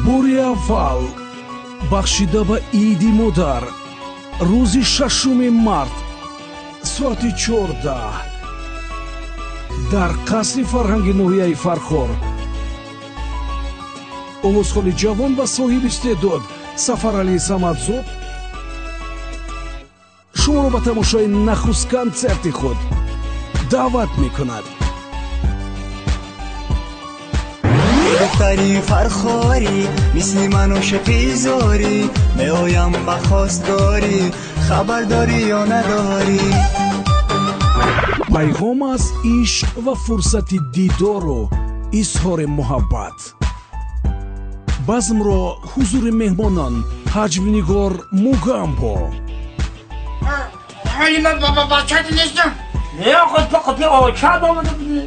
باری اول بخشیده به ایدی مادر روزی 6 март ساعت 14 در قصر فرهنگی نوحیه فرخار. овозхони ҷавон ва соҳиби истеъдод Сафаралӣ Самадзод шуморо ба тамошои нахуст концерти худ даъват мекунад. دختری فرخاری مثل من عاشقی زاری میایم به خواستگاری خبر داری یا نداری пайғом аз ишқ ва фурсати дидору изҳори муҳаббат. базмро ҳузури меҳмонон ҳаҷвинигор мугамбо من بابا بچه نیستم. نه خود تو خود آچه آمده بودی؟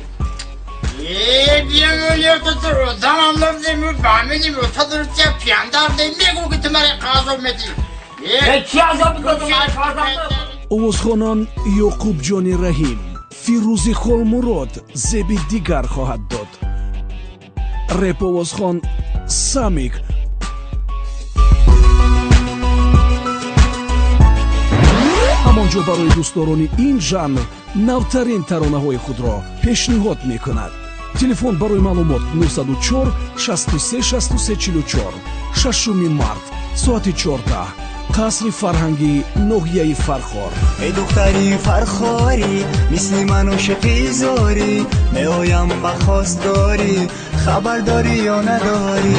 بیام اولیا تو تو روزان هم لفظیم رو فهمیدیم رو تا درستی پیاندار دیم میگو که تو مرا قاضا میدی چی عذاب میکنی تو مرا قاضا میدی؟ овозхонон ёқубҷони раҳим, фирӯзи холмурод зеби дигар хоҳад дод. реповозхон самик ҳамонҷо барои дӯстдорони ин жанр навтарин таронаҳои худро пешниҳод мекунад. телефон барои маълумот 904 63 63 44 6 март соати 14 قصر فرهنگی نوحیه فرخار. ای دختری فرخاری مثل من عاشقی زاری میایم به خواستگاری خبر داری یا نداری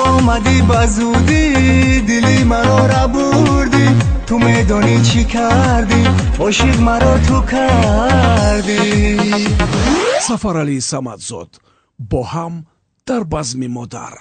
آمدی بزودی دلی مرا را بردی تو میدانی چی کردی عاشق مرا تو کردی. سفرعلی صمدزاد با هم در بزم مادر.